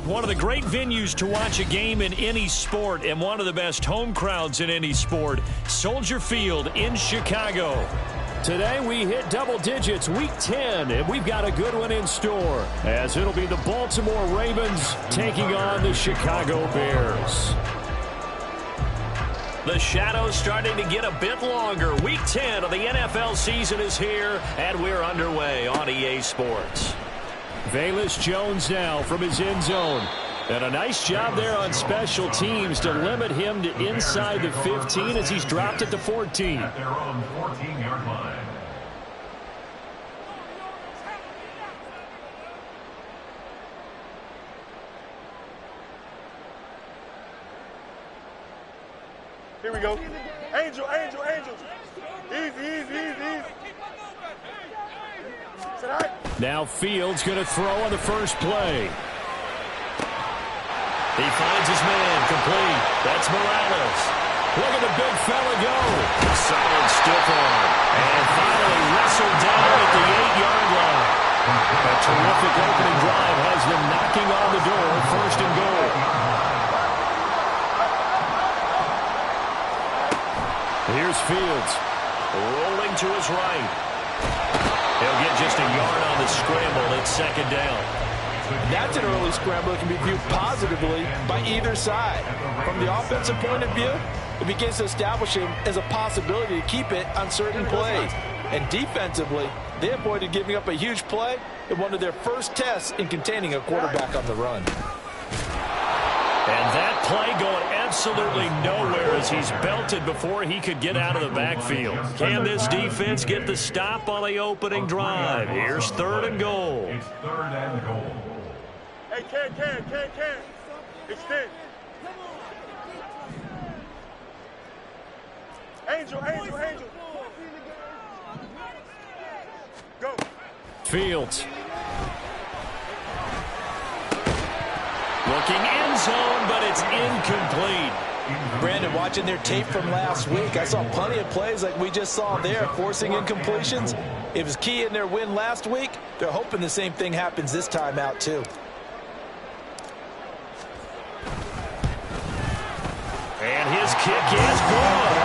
One of the great venues to watch a game in any sport and one of the best home crowds in any sport, Soldier Field in Chicago. Today we hit double digits, week 10, and we've got a good one in store, as it'll be the Baltimore Ravens taking on the Chicago Bears. The shadow's starting to get a bit longer. Week 10 of the NFL season is here, and we're underway on EA Sports. Velus Jones now from his end zone. And a nice job there on special teams to limit him to inside the 15 as he's dropped it to 14. At their own 14-yard line. Here we go. Angel, angel, angel. Easy, easy, easy, easy. Now Fields going to throw on the first play. He finds his man, complete. That's Morales. Look at the big fella go. Solid stiff arm. And finally wrestled down at the 8-yard line. A terrific opening drive has them knocking on the door, first and goal. Here's Fields. Rolling to his right. He'll get just a yard on the scramble. It's second down. That's an early scramble that can be viewed positively by either side. From the offensive point of view, it begins to establish him as a possibility to keep it on certain plays. And defensively, they avoided giving up a huge play in one of their first tests in containing a quarterback on the run. And that play going absolutely nowhere as he's belted before he could get out of the backfield. Can this defense get the stop on the opening drive? Here's third and goal. It's third and goal. Hey, can. Extend. Angel, angel, angel. Go. Fields. Looking end zone, but it's incomplete. Brandon, watching their tape from last week, I saw plenty of plays like we just saw there, forcing incompletions. It was key in their win last week. They're hoping the same thing happens this time out, too. And his kick is good.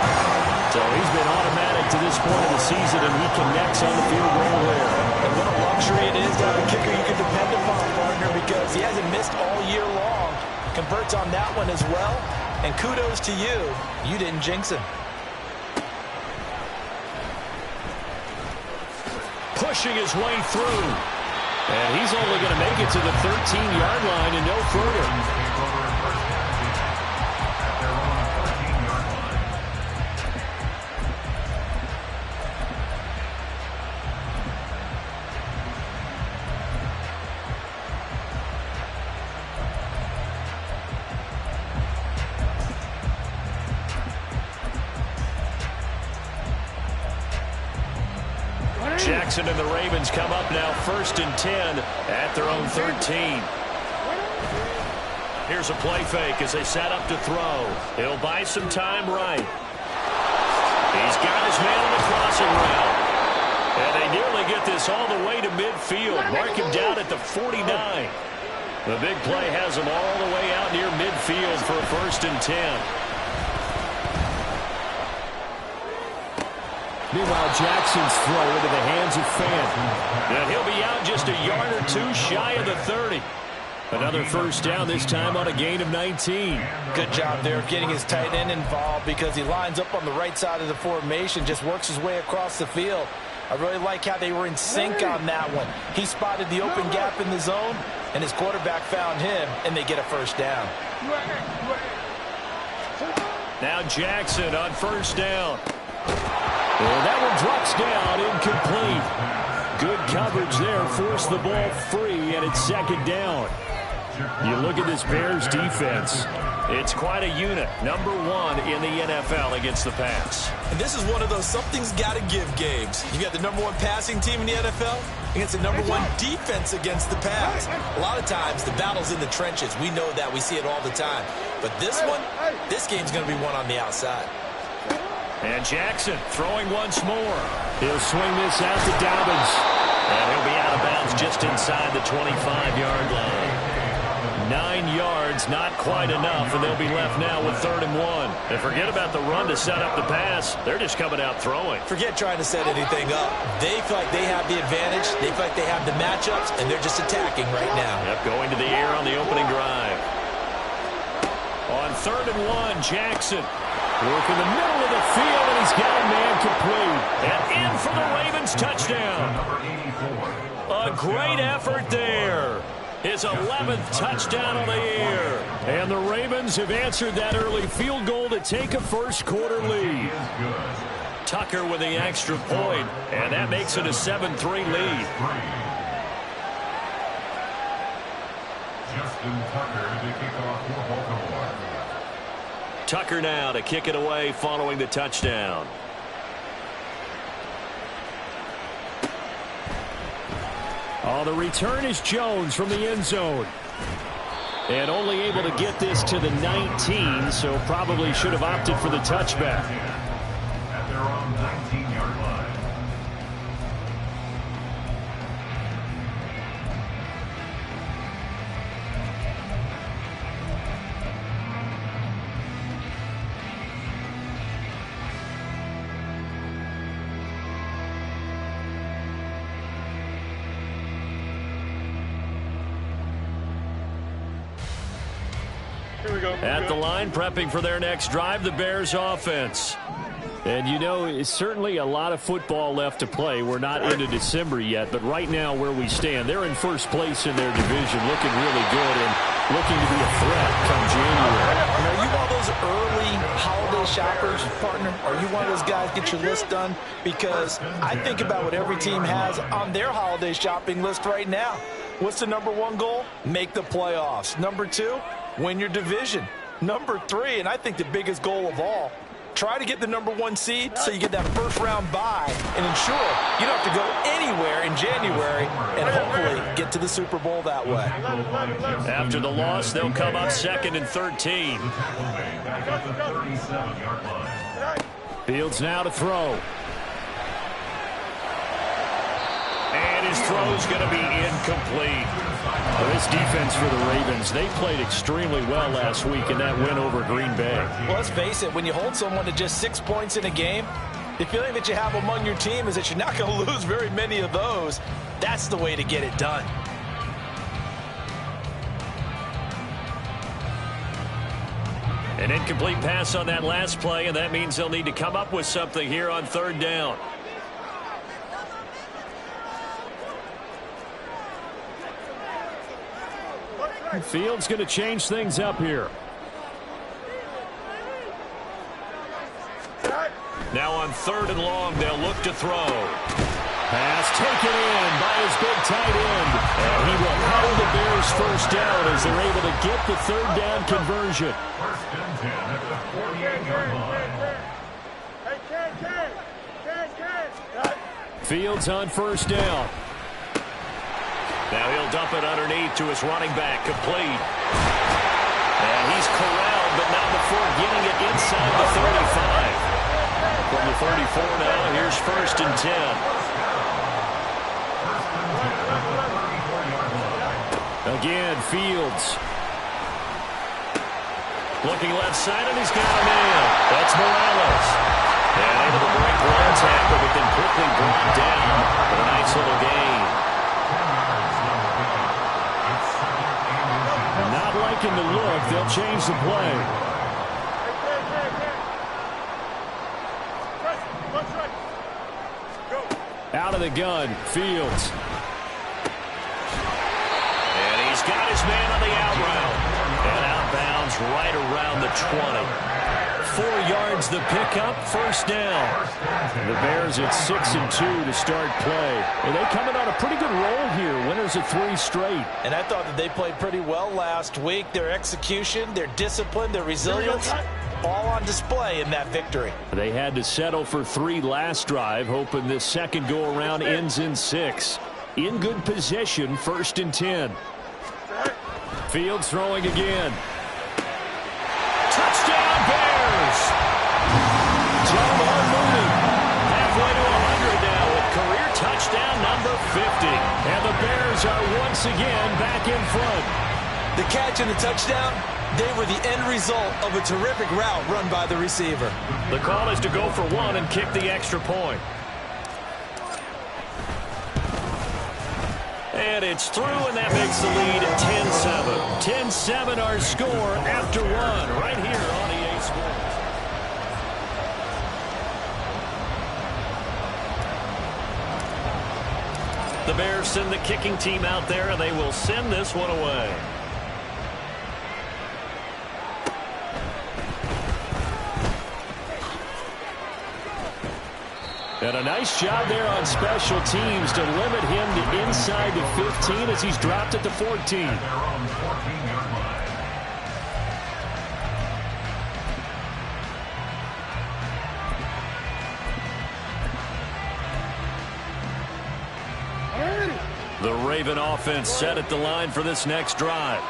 So he's been automatic to this point of the season, and he connects on the field goal there. And what a luxury it is to have a kicker you can depend upon, partner, because he hasn't missed all year long. Converts on that one as well. And kudos to you. You didn't jinx him. Pushing his way through. And he's only going to make it to the 13-yard line and no further. Jackson and the Ravens come up now first and 10 at their own 13. Here's a play fake as they set up to throw. He'll buy some time right. He's got his man on the crossing route. And they nearly get this all the way to midfield. Mark him down at the 49. The big play has him all the way out near midfield for a first and 10. Meanwhile, Jackson's throw into the hands of Fan. And he'll be out just a yard or two shy of the 30. Another first down, this time on a gain of 19. Good job there of getting his tight end involved because he lines up on the right side of the formation, just works his way across the field. I really like how they were in sync on that one. He spotted the open gap in the zone, and his quarterback found him, and they get a first down. Now Jackson on first down. And that one drops down, incomplete. Good coverage there, forced the ball free, and it's second down. You look at this Bears defense. It's quite a unit, number one in the NFL against the pass. And this is one of those something's got to give games. You got the number one passing team in the NFL against the number one defense against the pass. A lot of times the battle's in the trenches. We know that. We see it all the time. But this one, this game's going to be won on the outside. And Jackson throwing once more. He'll swing this out to Dobbins. And he'll be out of bounds just inside the 25-yard line. 9 yards, not quite enough, and they'll be left now with 3rd and 1. And forget about the run to set up the pass. They're just coming out throwing. Forget trying to set anything up. They feel like they have the advantage. They feel like they have the matchups, and they're just attacking right now. Yep, going to the air on the opening drive. On 3rd and 1, Jackson. Work in the middle of the field, and he's got a man complete. And in for the Ravens touchdown. A great effort there. His 11th touchdown of the year. And the Ravens have answered that early field goal to take a first-quarter lead. Tucker with the extra point, and that makes it a 7-3 lead. Justin Tucker to kick off for Baltimore. Tucker now to kick it away following the touchdown. Oh, the return is Jones from the end zone. And only able to get this to the 19, so probably should have opted for the touchback. At their own 19-yard line. At the line, prepping for their next drive, the Bears offense. And, you know, it's certainly a lot of football left to play. We're not into December yet, but right now where we stand, they're in first place in their division, looking really good and looking to be a threat come January. Are you one of those early holiday shoppers, partner? Are you one of those guys get your list done? Because I think about what every team has on their holiday shopping list right now. What's the #1 goal? Make the playoffs. #2, win your division. #3, and I think the biggest goal of all, try to get the #1 seed so you get that first-round bye and ensure you don't have to go anywhere in January and hopefully get to the Super Bowl that way. After the loss, they'll come up 2nd and 13. Back at the 37-yard line. Fields now to throw. And his throw's going to be incomplete. Well, this defense for the Ravens, they played extremely well last week in that win over Green Bay. Well, let's face it, when you hold someone to just 6 points in a game, the feeling that you have among your team is that you're not going to lose very many of those. That's the way to get it done. An incomplete pass on that last play, and that means they'll need to come up with something here on 3rd down. Fields going to change things up here. Now on 3rd and long, they'll look to throw. Pass taken in by his big tight end. And he will hold the Bears first down as they're able to get the 3rd down conversion. 1st and 10 at the 48-yard line. Fields on 1st down. Now he'll dump it underneath to his running back, complete. And he's corralled, but not before getting it inside the 35. From the 34 now, here's 1st and 10. Again, Fields. Looking left side, and he's got a man. That's Morales. And able to break one tackle, but then quickly brought down for a nice little gain. Not liking the look. They'll change the play. Out of the gun, Fields. And he's got his man on the out route. And outbounds right around the 20. 4 yards the pickup, 1st down. The Bears at 6-2 to start play. And they coming on a pretty good roll here. Winners of 3 straight. And I thought that they played pretty well last week. Their execution, their discipline, their resilience, all on display in that victory. They had to settle for 3 last drive, hoping this second go-around ends in 6. In good position, 1st and 10. Fields throwing again. Touchdown, Bears! Jamar moving. Halfway to 100 now with career touchdown number 50. And the Bears are once again back in front. The catch and the touchdown, they were the end result of a terrific route run by the receiver. The call is to go for one and kick the extra point. And it's through, and that makes the lead 10-7. 10-7 our score after one right here on EA Sports. The Bears send the kicking team out there, and they will send this one away. And a nice job there on special teams to limit him to inside the 15 as he's dropped at the 14. They're on 14-yard line. The Raven offense set at the line for this next drive.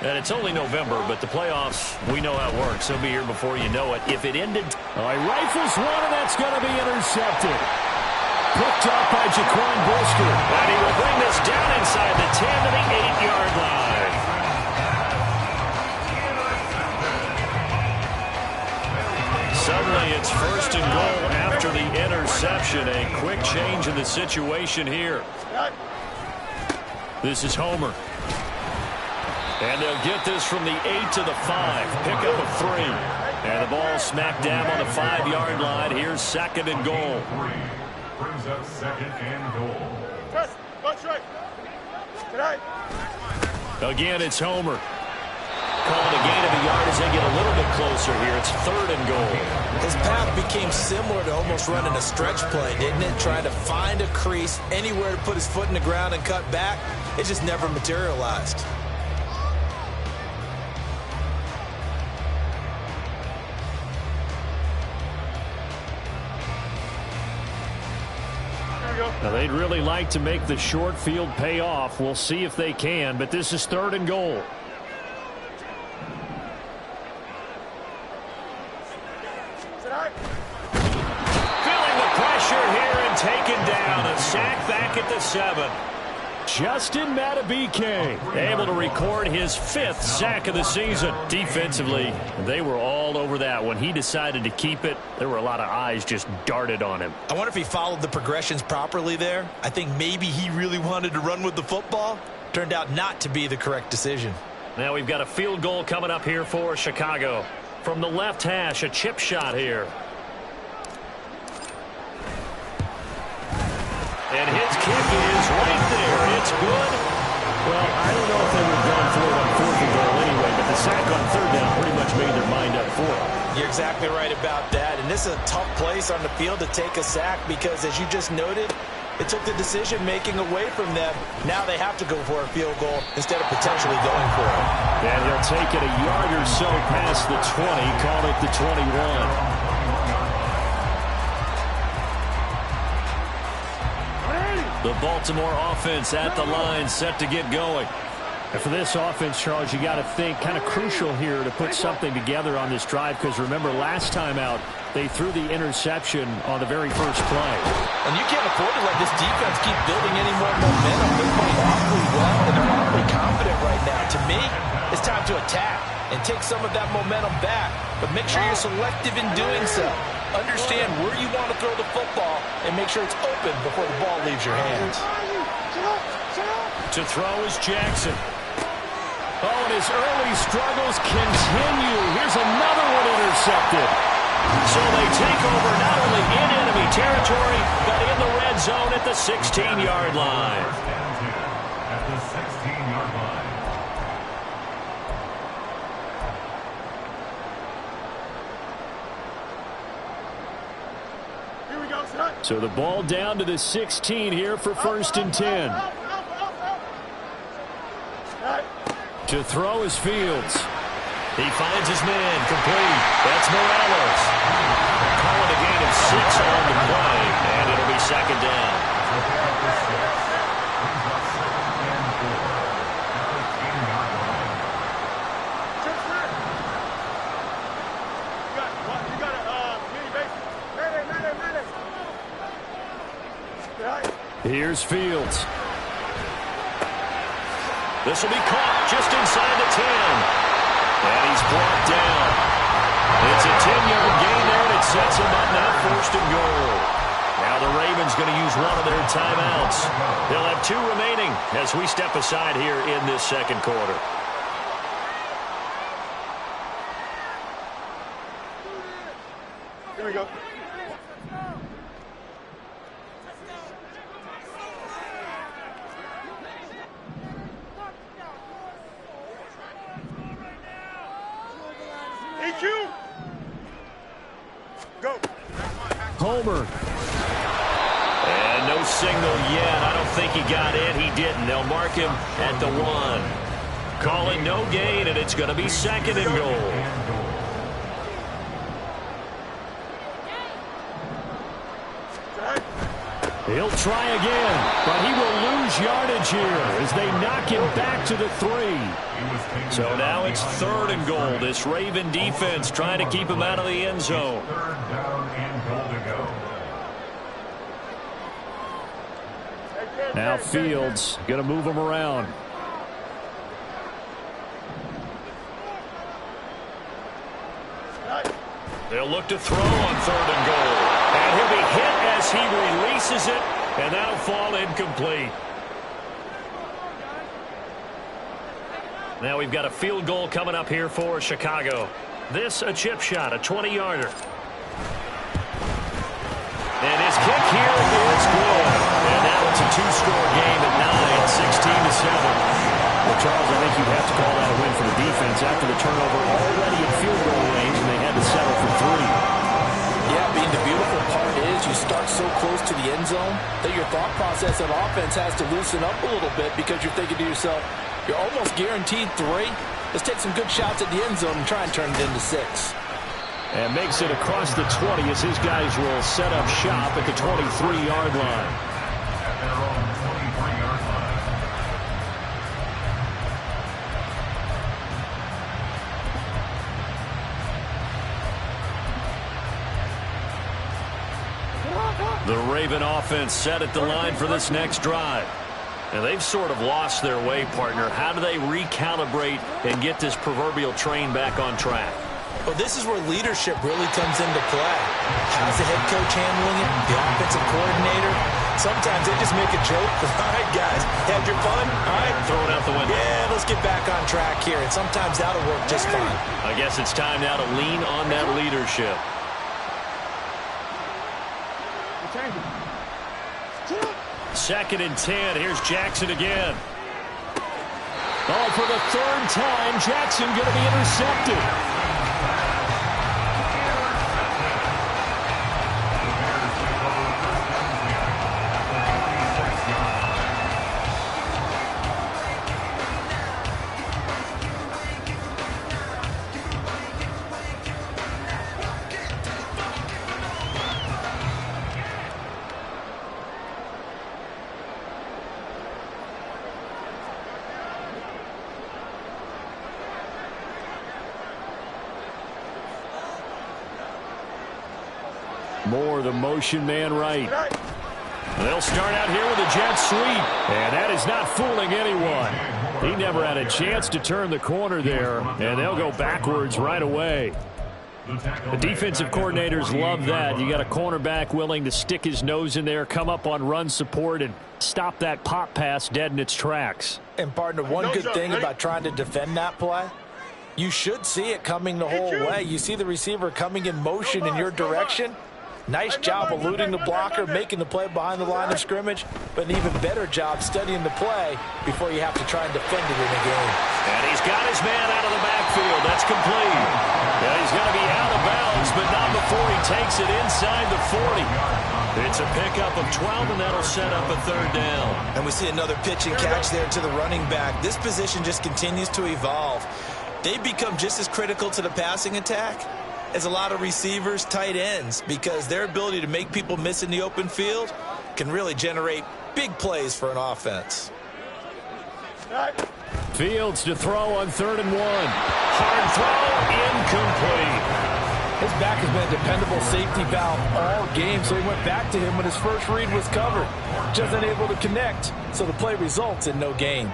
And it's only November, but the playoffs, we know how it works. They'll be here before you know it. If it ended... All right, rifles one, and that's going to be intercepted. Picked up by Jaquan Brisker. And he will bring this down inside the 10 to the 8-yard line. Suddenly it's first and goal after the interception. A quick change in the situation here. This is Homer. And they'll get this from the 8 to the 5. Pick up a 3. And the ball smacked down on the 5-yard line. Here's second and goal. Brings up second and goal. Again, it's Homer. Calling a gain of a yard as they get a little bit closer here. It's third and goal. His path became similar to almost running a stretch play, didn't it? Trying to find a crease, anywhere to put his foot in the ground and cut back. It just never materialized. Now, they'd really like to make the short field pay off. We'll see if they can, but this is third and goal. Feeling the pressure here and taken down. A sack back at the 7. Justin Matabike able to record his 5th sack of the season. Defensively, they were all over that. When he decided to keep it, there were a lot of eyes just darted on him. I wonder if he followed the progressions properly there. I think maybe he really wanted to run with the football. Turned out not to be the correct decision. Now we've got a field goal coming up here for Chicago. From the left hash, a chip shot here. And his kick is right there. It's good. Well, I don't know if they were going for it on 4th and goal anyway, but the sack on 3rd down pretty much made their mind up for it. You're exactly right about that. And this is a tough place on the field to take a sack because, as you just noted, it took the decision-making away from them. Now they have to go for a field goal instead of potentially going for it. And he'll take it a yard or so past the 20, call it the 21. The Baltimore offense at the line, set to get going. And for this offense, Charles, you got to think kind of crucial here to put something together on this drive, because remember last time out they threw the interception on the very first play. And you can't afford to let this defense keep building any more momentum. They're playing awfully well, and they're awfully confident right now. To me, it's time to attack and take some of that momentum back, but make sure you're selective in doing so. Understand where you want to throw the football and make sure it's open before the ball leaves your hands. To throw is Jackson. Oh, and his early struggles continue. Here's another one intercepted. So they take over not only in enemy territory, but in the red zone at the 16-yard line. At the 16-yard line. So the ball down to the 16 here for 1st and 10. To throw is Fields. He finds his man, complete. That's Morales. Calling a gain of 6 on the play, and it'll be second down. Here's Fields. This will be caught just inside the 10. And he's brought down. It's a 10-yard gain there, and it sets him up now 1st and goal. Now the Ravens going to use one of their timeouts. They'll have 2 remaining as we step aside here in this second quarter. Here we go. EQ. Go. Homer. And no signal yet. I don't think he got in. He didn't. They'll mark him at the 1. Call it no gain, and it's going to be 2nd and goal. He'll try again, but he will lose yardage here as they knock him back to the 3. So now it's 3rd and goal. This Raven defense trying to keep him out of the end zone. 3rd down and goal to go. Now Fields going to move him around. They'll look to throw on 3rd and goal. And he'll be hit as he releases it, and that'll fall incomplete. Now we've got a field goal coming up here for Chicago. This a chip shot, a 20-yarder. And his kick here is good. And now it's a 2-score game at 9, 16-7. Well, Charles, I think you'd have to call that a win for the defense after the turnover already in field goal range, and they had to settle for 3. Yeah, Bean, the beautiful part is you start so close to the end zone that your thought process of offense has to loosen up a little bit because you're thinking to yourself, you're almost guaranteed 3. Let's take some good shots at the end zone and try and turn it into 6. And makes it across the 20 as his guys will set up shop at the 23-yard line. At their own 23-yard line. The Raven offense set at the line for this next drive. And they've sort of lost their way, partner. How do they recalibrate and get this proverbial train back on track? Well, this is where leadership really comes into play. How's the head coach handling it? The offensive coordinator? Sometimes they just make a joke. All right, guys, had your fun? All right. Throw it out the window. Yeah, let's get back on track here. And sometimes that'll work just fine. I guess it's time now to lean on that leadership. 2nd and 10. Here's Jackson again. Oh, for the 3rd time, Jackson going to be intercepted. Moore, the motion man right. They'll start out here with a jet sweep. And that is not fooling anyone. He never had a chance to turn the corner there. And they'll go backwards right away. The defensive coordinators love that. You got a cornerback willing to stick his nose in there, come up on run support, and stop that pop pass dead in its tracks. And, partner, one good thing about trying to defend that play, you should see it coming the whole way. You see the receiver coming in motion in your direction. Nice job eluding the blocker, making the play behind the line of scrimmage, but an even better job studying the play before you have to try and defend it in a game. And he's got his man out of the backfield. That's complete. Yeah, he's going to be out of bounds, but not before he takes it inside the 40. It's a pickup of 12, and that'll set up a 3rd down. And we see another pitch and catch there to the running back. This position just continues to evolve. They become just as critical to the passing attack as a lot of receivers, tight ends, because their ability to make people miss in the open field can really generate big plays for an offense. Fields to throw on 3rd and 1. Hard throw, incomplete. His back has been a dependable safety valve all game, so he went back to him when his first read was covered. Just unable to connect, so the play results in no gain.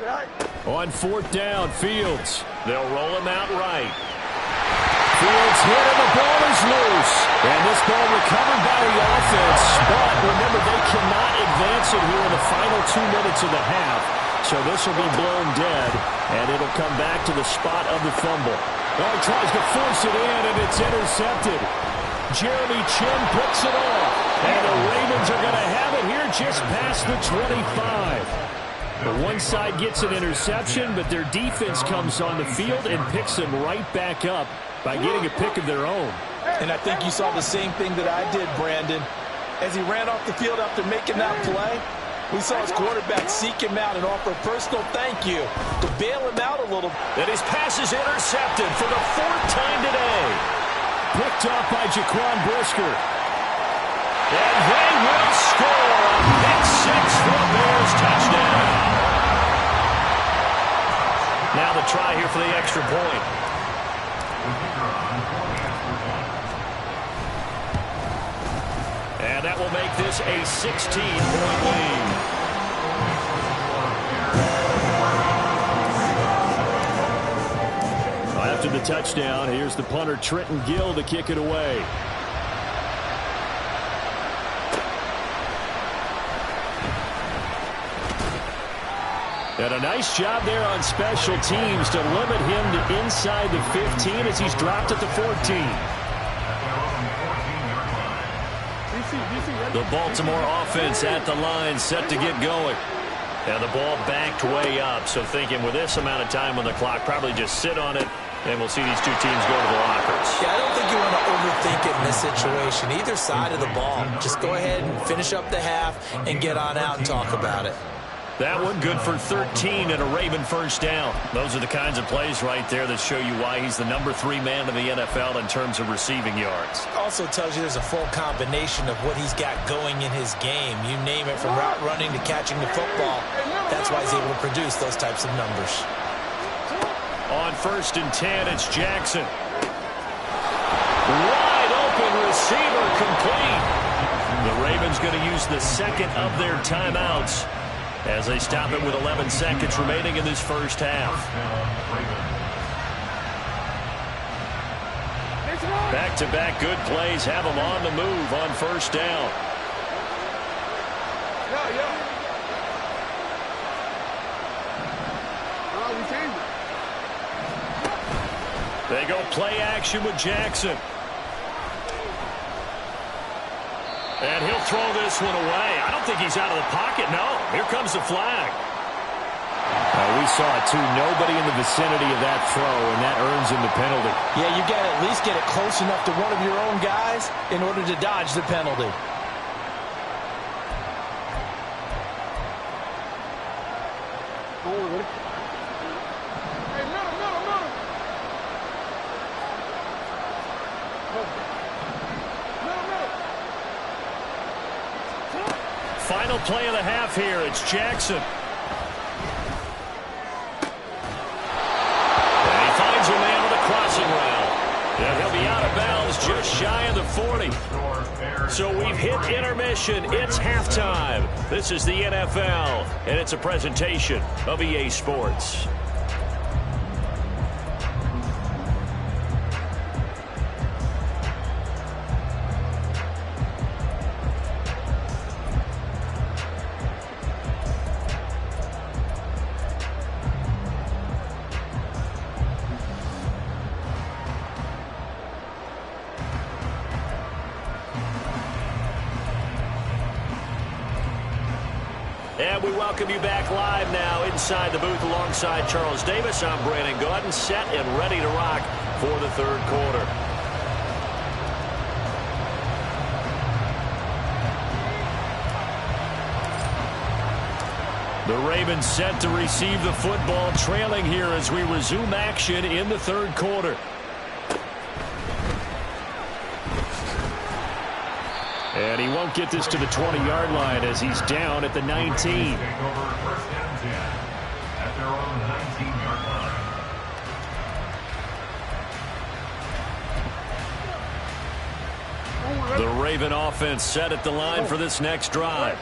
On 4th down, Fields. They'll roll him out right. Fields hit and the ball is loose. And this ball recovered by the offense. But remember, they cannot advance it here in the final 2 minutes of the half. So this will be blown dead, and it'll come back to the spot of the fumble. Oh, he tries to force it in, and it's intercepted. Jeremy Chin picks it off. And the Ravens are going to have it here just past the 25. The one side gets an interception, but their defense comes on the field and picks them right back up by getting a pick of their own. And I think you saw the same thing that I did, Brandon. As he ran off the field after making that play, we saw his quarterback seek him out and offer a personal thank you to bail him out a little. And his pass is intercepted for the 4th time today. Picked off by Jaquan Brisker. And they will score a pick 6 for a Bears touchdown. Now the try here for the extra point. And that will make this a 16-point lead. After the touchdown, here's the punter Trenton Gill to kick it away. And a nice job there on special teams to limit him to inside the 15 as he's dropped at the 14. The Baltimore offense at the line, set to get going. And the ball backed way up, so thinking with this amount of time on the clock, probably just sit on it, and we'll see these two teams go to the lockers. Yeah, I don't think you want to overthink it in this situation. Either side of the ball, just go ahead and finish up the half and get on out and talk about it. That one good for 13 and a Raven first down. Those are the kinds of plays right there that show you why he's the number 3 man in the NFL in terms of receiving yards. Also tells you there's a full combination of what he's got going in his game. You name it, from route running to catching the football. That's why he's able to produce those types of numbers. On 1st and 10, it's Jackson. Wide open receiver, complete. The Ravens going to use the second of their timeouts as they stop it with 11 seconds remaining in this first half. Back-to-back good plays have them on the move on 1st down. They go play action with Jackson. And he'll throw this one away. I don't think he's out of the pocket. No, here comes the flag. We saw it too. Nobody in the vicinity of that throw, and that earns him the penalty. Yeah, you got to at least get it close enough to one of your own guys in order to dodge the penalty. Final play of the half here. It's Jackson. And he finds a man with a crossing route. And he'll be out of bounds just shy of the 40. So we've hit intermission. It's halftime. This is the NFL, and it's a presentation of EA Sports. And we welcome you back live now inside the booth alongside Charles Davis. I'm Brandon Gaudin, set and ready to rock for the 3rd quarter. The Ravens set to receive the football, trailing here as we resume action in the 3rd quarter. And he won't get this to the 20-yard line as he's down at the 19. The Raven offense set at the line for this next drive.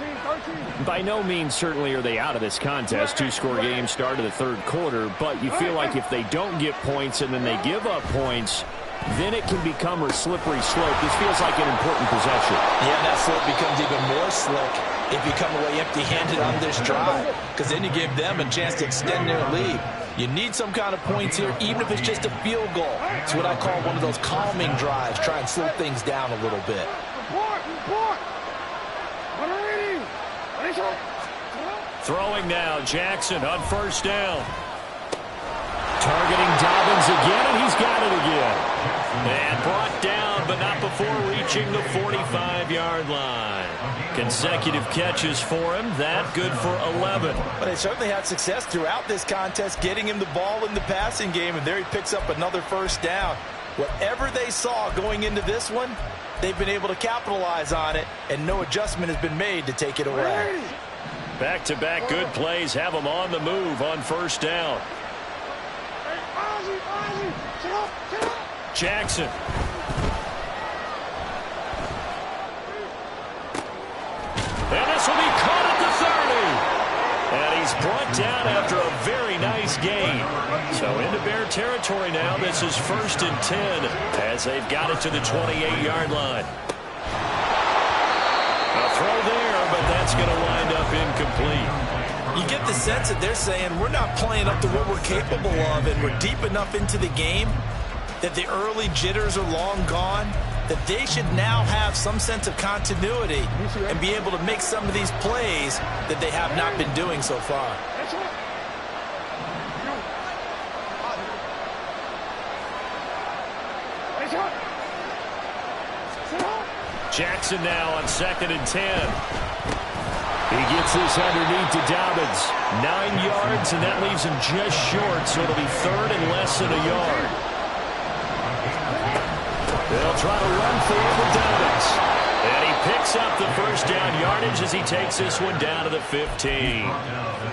By no means certainly are they out of this contest. Two-score game start of the third quarter, but you feel like if they don't get points and then they give up points, then it can become a slippery slope. This feels like an important possession. Yeah, that slope becomes even more slick if you come away empty-handed on this drive, because then you give them a chance to extend their lead. You need some kind of points here, even if it's just a field goal. It's what I call one of those calming drives. Try and slow things down a little bit. Throwing now, Jackson on first down. Targeting Dobbins again, and he's got it again. And brought down, but not before reaching the 45-yard line. Consecutive catches for him. That good for 11. But they certainly had success throughout this contest, getting him the ball in the passing game, and there he picks up another first down. Whatever they saw going into this one, they've been able to capitalize on it, and no adjustment has been made to take it away. Back-to-back good plays have him on the move on first down. Jackson. And this will be caught at the 30. And he's brought down after a very nice gain. So into Bear territory now. This is 1st and 10 as they've got it to the 28-yard line. A throw there, but that's going to wind up incomplete. You get the sense that they're saying we're not playing up to what we're capable of, and we're deep enough into the game that the early jitters are long gone, that they should now have some sense of continuity and be able to make some of these plays that they have not been doing so far. Jackson now on 2nd and 10. He gets this underneath to Dobbins. 9 yards, and that leaves him just short, so it'll be 3rd and less than a yard. They'll try to run for it with Dobbins. And he picks up the first down yardage as he takes this one down to the 15.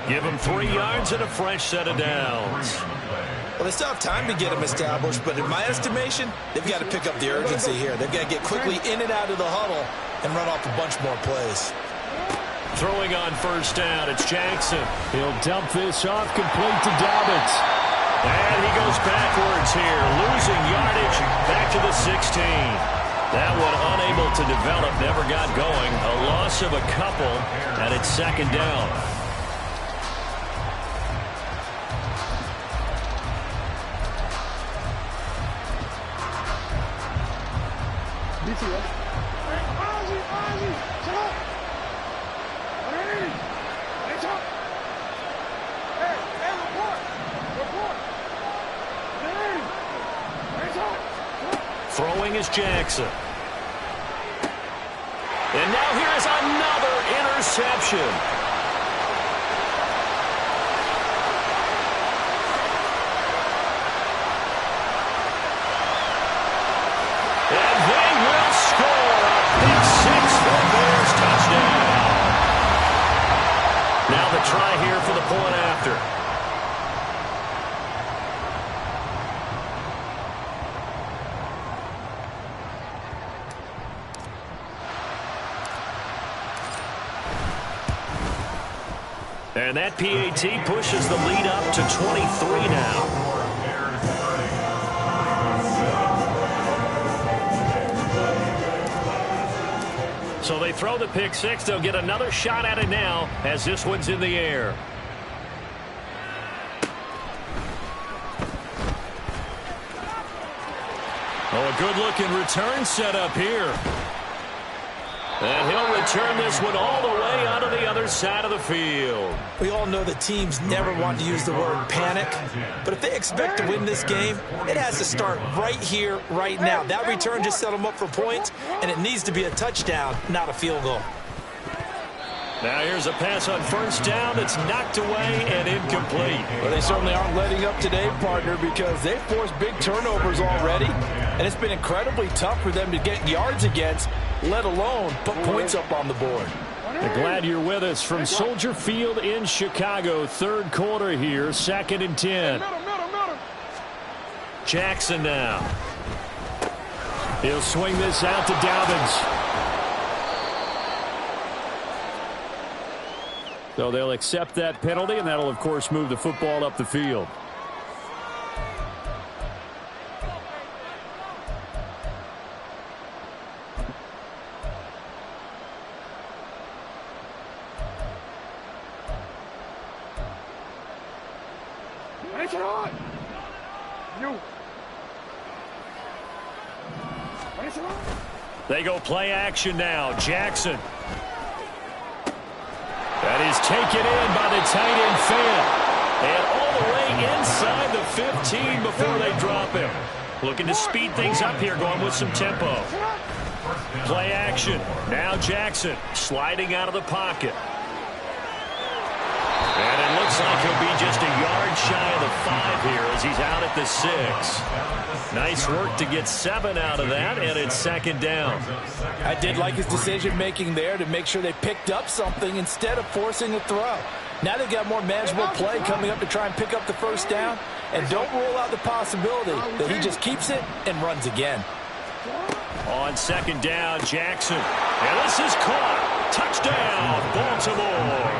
Give him 3 yards and a fresh set of downs. Well, they still have time to get him established, but in my estimation, they've got to pick up the urgency here. They've got to get quickly in and out of the huddle and run off a bunch more plays. Throwing on first down, it's Jackson. He'll dump this off complete to Dobbins. And he goes backwards here, losing yardage back to the 16. That one unable to develop, never got going. A loss of a couple, and it's 2nd down. Throwing is Jackson. And now here is another interception. And they will score a big 6 for Bears touchdown. Now the try here for the point after. And that PAT pushes the lead up to 23 now. So they throw the pick 6. They'll get another shot at it now as this one's in the air. Oh, a good-looking return set up here. And he'll return this one all the way onto the other side of the field. We all know that teams never want to use the word panic, but if they expect to win this game, it has to start right here, right now. That return just set them up for points, and it needs to be a touchdown, not a field goal. Now here's a pass on first down that's knocked away and incomplete. Well, they certainly aren't letting up today, partner, because they've forced big turnovers already, and it's been incredibly tough for them to get yards against, let alone put points up on the board. Glad you're with us from Soldier Field in Chicago. Third quarter here, 2nd and 10. Jackson now. He'll swing this out to Dobbins. So they'll accept that penalty, and that'll, of course, move the football up the field. They go play action now. Jackson. That is taken in by the tight end Fan. And all the way inside the 15 before they drop him. Looking to speed things up here, going with some tempo. Play action. Now Jackson sliding out of the pocket. And it looks like he'll be just a yard shy of the 5 here as he's out at the 6. Nice work to get 7 out of that, and it's second down. I did like his decision-making there to make sure they picked up something instead of forcing a throw. Now they've got more manageable play coming up to try and pick up the first down, and don't rule out the possibility that he just keeps it and runs again. On second down, Jackson. And this is caught. Touchdown, Baltimore.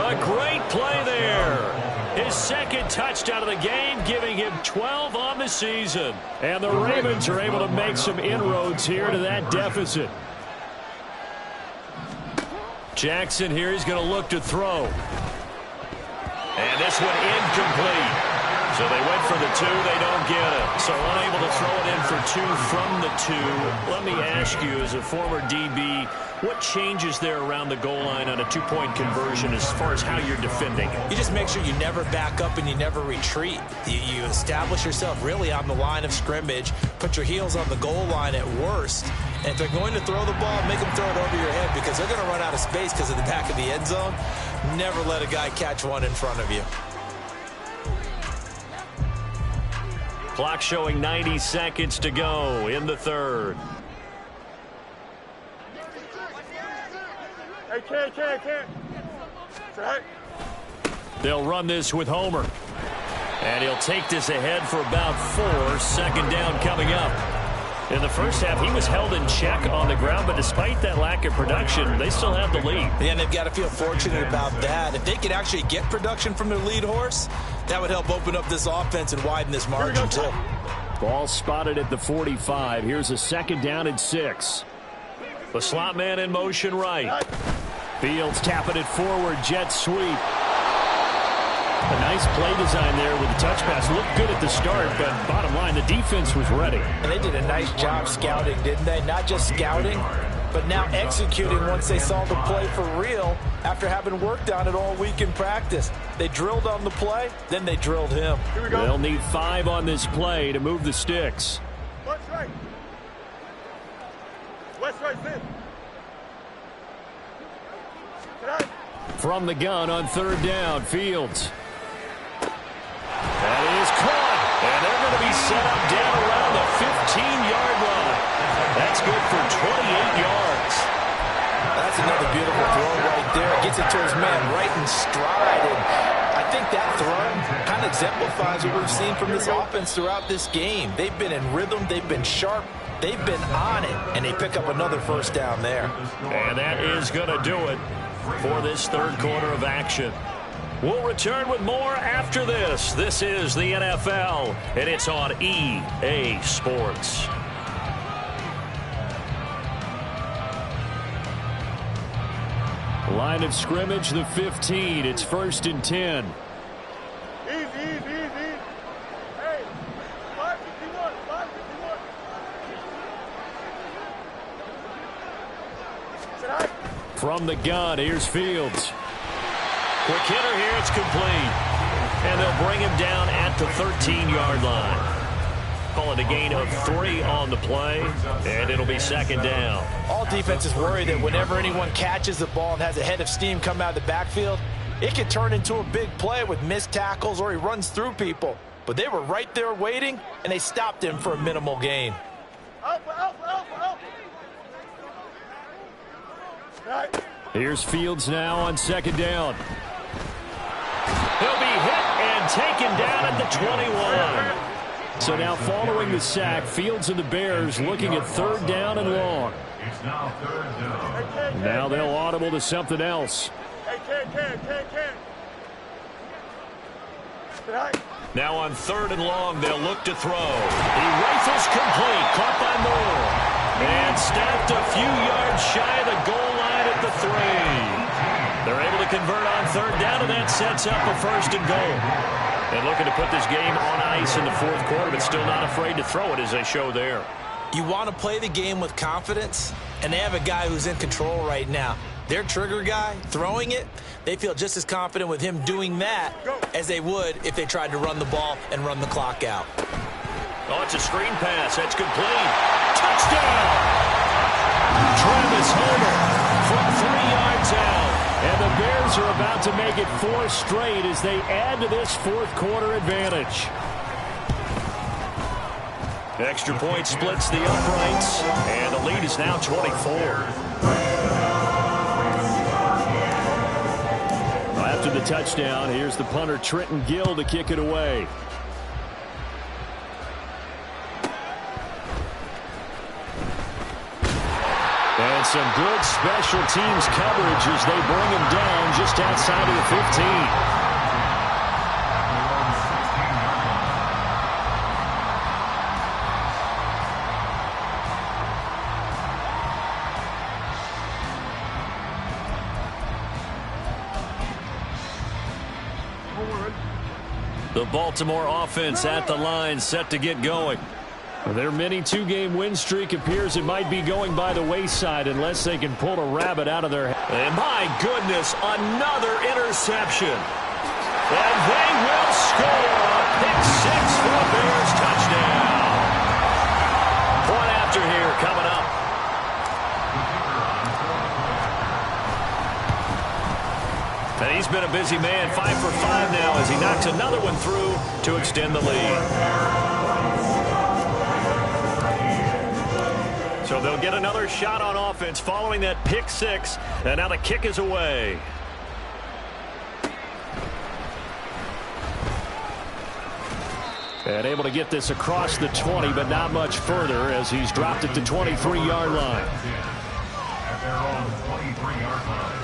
A great play there. His second touchdown of the game, giving him 12 on the season. And the Ravens are able to make some inroads here to that deficit. Jackson here, he's going to look to throw. And this one incomplete. So they went for the 2, they don't get it. So unable to throw it in for 2 from the 2. Let me ask you, as a former DB, what changes there around the goal line on a 2-point conversion as far as how you're defending it? You just make sure you never back up and you never retreat. You establish yourself really on the line of scrimmage, put your heels on the goal line at worst. And if they're going to throw the ball, make them throw it over your head because they're going to run out of space because of the back of the end zone. Never let a guy catch one in front of you. Clock showing 90 seconds to go in the third. Hey, can't. Right. They'll run this with Homer. And he'll take this ahead for about 4. Second down coming up. In the first half, he was held in check on the ground, but despite that lack of production, they still have the lead. And they've got to feel fortunate about that. If they could actually get production from their lead horse, that would help open up this offense and widen this margin too. Ball spotted at the 45. Here's a second down and 6. The slot man in motion right. Fields tapping it forward, jet sweep. A nice play design there with the touch pass. Looked good at the start, but bottom line, the defense was ready. And they did a nice job scouting, didn't they? Not just scouting, but now executing once they saw the play for real after having worked on it all week in practice. They drilled on the play, then they drilled him. Here we go. They'll need 5 on this play to move the sticks. West right. West right, sit. From the gun on third down, Fields. That is caught. And they're going to be set up down around the 15-yard line. That's good for 28 yards. That's another beautiful throw right there. Gets it to his man right in stride. And I think that throw kind of exemplifies what we've seen from this offense throughout this game. They've been in rhythm. They've been sharp. They've been on it. And they pick up another first down there. And that is going to do it for this third quarter of action. We'll return with more after this. This is the NFL, and it's on EA Sports. Line of scrimmage, the 15. It's 1st and 10. Easy. Hey, 551. From the gun, here's Fields. Quick hitter here, it's complete. And they'll bring him down at the 13-yard line. Call it a gain of 3 on the play, and it'll be second down. All defenses worry that whenever anyone catches the ball and has a head of steam come out of the backfield, it can turn into a big play with missed tackles or he runs through people. But they were right there waiting, and they stopped him for a minimal gain. Alpha. Right. Here's Fields now on second down. He'll be hit and taken down at the 21. So now following the sack, Fields and the Bears looking at 3rd down and long. It's now 3rd down. Now they'll audible to something else. Now on 3rd and long, they'll look to throw. He rifles complete, caught by Moore. And snapped a few yards shy of the goal line at the 3. They're able to convert on 3rd down, and that sets up a 1st and goal. And looking to put this game on ice in the 4th quarter, but still not afraid to throw it as they show there. You want to play the game with confidence, and they have a guy who's in control right now. Their trigger guy, throwing it, they feel just as confident with him doing that as they would if they tried to run the ball and run the clock out. Oh, it's a screen pass. That's complete. Touchdown! Travis Homer from 3 yards out. And the Bears are about to make it 4 straight as they add to this 4th quarter advantage. Extra point splits the uprights, and the lead is now 24. After the touchdown, here's the punter Trenton Gill to kick it away. And some good special teams coverage as they bring him down just outside of the 15. The Baltimore offense at the line, set to get going. Their mini 2-game win streak appears it might be going by the wayside unless they can pull a rabbit out of their head. And my goodness, another interception. And they will score a pick 6 for the Bears touchdown. Point after here coming up. And he's been a busy man, 5 for 5 now as he knocks another one through to extend the lead. So they'll get another shot on offense following that pick 6, and now the kick is away. And able to get this across the 20, but not much further as he's dropped it to 23-yard line. At their own 23-yard line.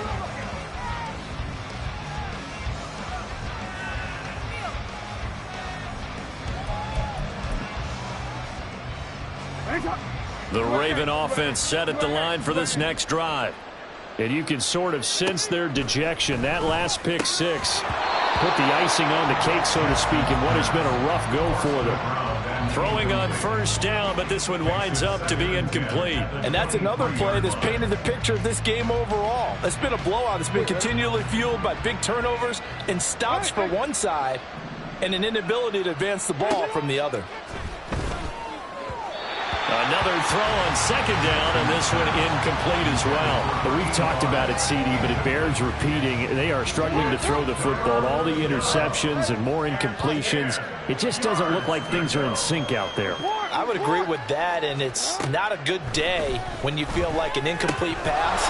The Raven offense set at the line for this next drive. And you can sort of sense their dejection. That last pick 6 put the icing on the cake, so to speak, in what has been a rough go for them. Throwing on 1st down, but this one winds up to be incomplete. And that's another play that's painted the picture of this game overall. It's been a blowout. It's been continually fueled by big turnovers and stops for one side and an inability to advance the ball from the other. Another throw on 2nd down, and this one incomplete as well. But we've talked about it, CD, but it bears repeating. They are struggling to throw the football. All the interceptions and more incompletions. It just doesn't look like things are in sync out there. I would agree with that, and it's not a good day when you feel like an incomplete pass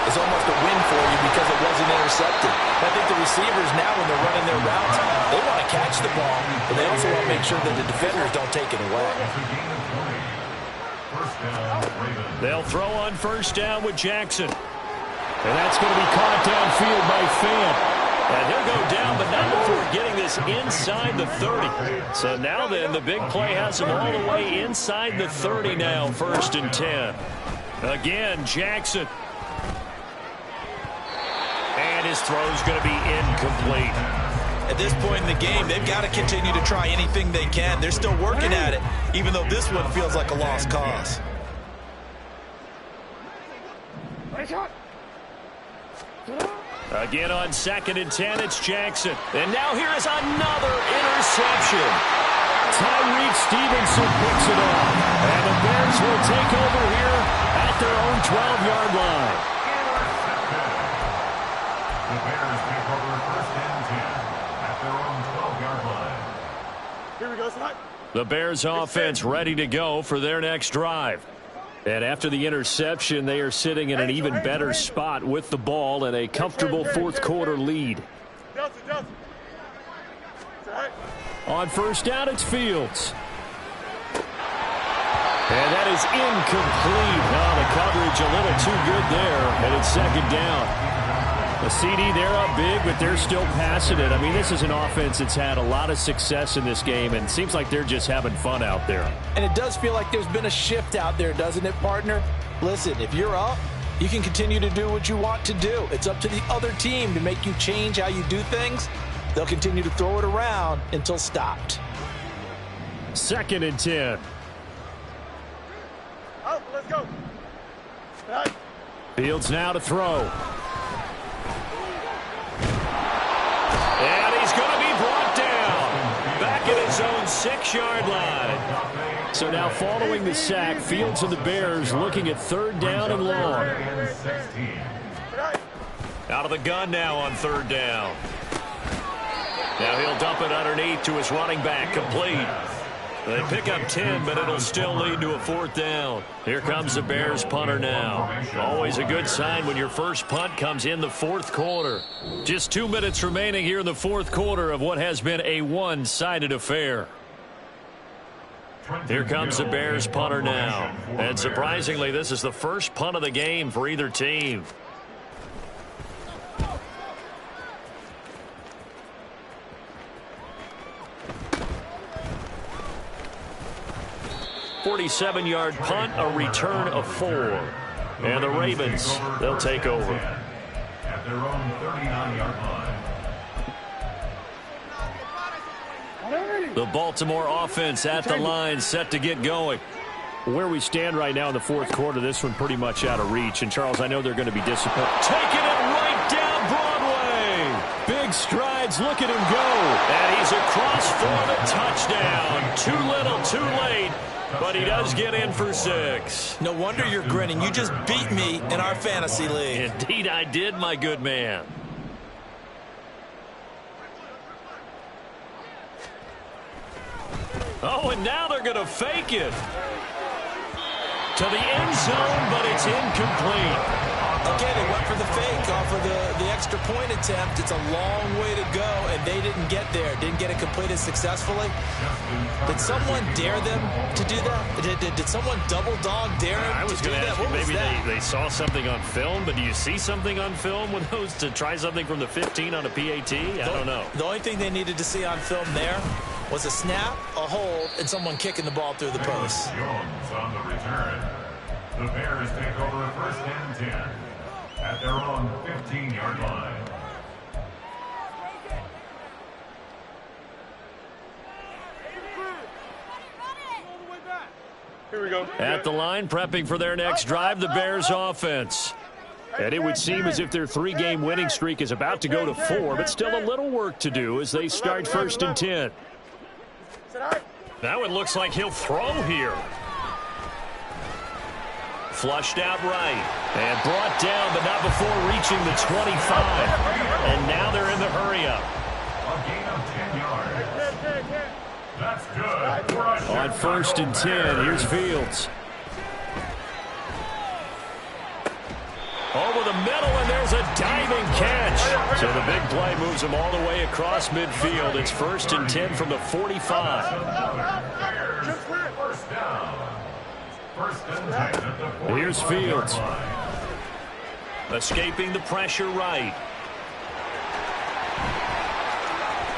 is almost a win for you because it wasn't intercepted. I think the receivers now, when they're running their routes, they want to catch the ball, but they also want to make sure that the defenders don't take it away. They'll throw on 1st down with Jackson. And that's going to be caught downfield by Fant. And he'll go down, but not before getting this inside the 30. So now then, the big play has him all the way inside the 30 now, 1st and 10. Again, Jackson. And his throw's going to be incomplete. At this point in the game, they've got to continue to try anything they can. They're still working at it, even though this one feels like a lost cause. Again on 2nd and 10, it's Jackson. And now here is another interception. Tyreek Stevenson picks it up. And the Bears will take over here at their own 12-yard line. The Bears take over 1st and 10 at their own 12-yard line. Here we go, tonight. The Bears offense ready to go for their next drive. And after the interception, they are sitting in an even better spot with the ball and a comfortable 4th quarter lead. On 1st down, it's Fields. is incomplete. Oh, the coverage a little too good there, and it's second down. The CD, they're up big, but they're still passing it. I mean, this is an offense that's had a lot of success in this game, and it seems like they're just having fun out there. And it does feel like there's been a shift out there, doesn't it, partner? Listen, if you're up, you can continue to do what you want to do. It's up to the other team to make you change how you do things. They'll continue to throw it around until stopped. 2nd and 10. Oh, let's go. Fields now to throw. And he's going to be brought down. Back at his own 6-yard line. So now following the sack, Fields and the Bears looking at 3rd down and long. Out of the gun now on 3rd down. Now he'll dump it underneath to his running back, complete. They pick up 10, but it'll still lead to a 4th down. Here comes the Bears punter now. Always a good sign when your first punt comes in the 4th quarter. Just 2 minutes remaining here in the 4th quarter of what has been a one-sided affair. Here comes the Bears punter now. And surprisingly, this is the first punt of the game for either team. .47-yard punt, a return of 4. And the Ravens, they'll take over. At their own 39-yard line. The Baltimore offense at the line, set to get going. Where we stand right now in the 4th quarter, this one pretty much out of reach. And, Charles, I know they're going to be disappointed. Taking it right down Broadway. Big strides. Look at him go. And he's across for the touchdown. Too little, too late. But he does get in for 6. No wonder you're grinning. You just beat me in our fantasy league. Indeed I did, my good man. Oh, and now they're going to fake it. To the end zone, but it's incomplete. Okay, they went for the fake off of the extra point attempt. It's a long way to go, and they didn't get there. Didn't get it completed successfully. Did someone dare them to do that? Did someone double dog dare them I was to do going to that? ask you, What was maybe that? they saw something on film, but do you see something on film with those to try something from the 15 on a PAT? I don't know. The only thing they needed to see on film there was a snap, a hold, and someone kicking the ball through the post. Jones on the return. The Bears take over 1st and 10 at their own 15-yard line. Here we go. At the line, prepping for their next drive, the Bears offense. And it would seem as if their 3-game winning streak is about to go to 4, but still a little work to do as they start 1st and 10. That one looks like he'll throw here. Flushed out right. And brought down, but not before reaching the 25. And now they're in the hurry-up. A gain of 10 yards. That's good. On 1st and 10, here's Fields. Over the middle, and there's a diving catch. So the big play moves them all the way across midfield. It's 1st and 10 from the 45. First down. 1st and 10 at the 45. Here's Fields. Escaping the pressure right.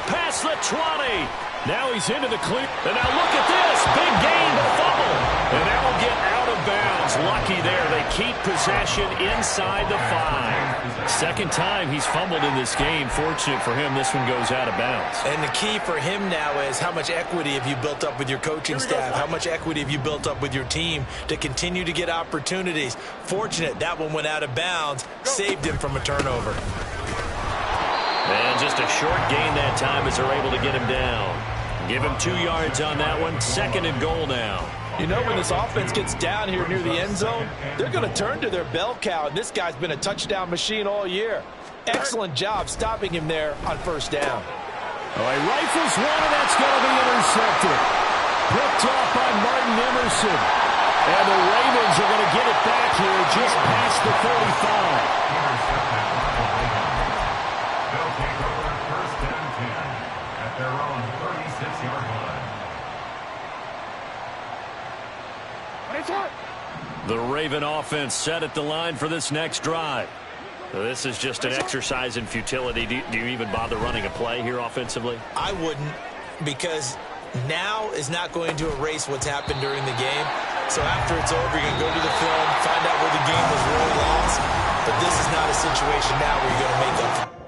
Past the 20. Now he's into the clear. And now look at this. Big gain, but fumble. And that will get out of bounds. Lucky there. They keep possession inside the 5. Second time he's fumbled in this game. Fortunate for him, this one goes out of bounds. And the key for him now is how much equity have you built up with your coaching staff? How much equity have you built up with your team to continue to get opportunities? Fortunate that one went out of bounds. Saved him from a turnover. And just a short gain that time as they're able to get him down. Give him 2 yards on that one. 2nd and goal now. You know, when this offense gets down here near the end zone, they're going to turn to their bell cow, and this guy's been a touchdown machine all year. Excellent job stopping him there on 1st down. Oh, he rifles one, and that's going to be intercepted. Picked off by Martin Emerson. And the Ravens are going to get it back here just past the 45. They'll take over 1st and 10 at their own 36-yard line. The Raven offense set at the line for this next drive. This is just an exercise in futility. Do you even bother running a play here offensively? I wouldn't, because now is not going to erase what's happened during the game. So after it's over, you're going to go to the film, find out where the game was really lost. But this is not a situation now where you're going to make up.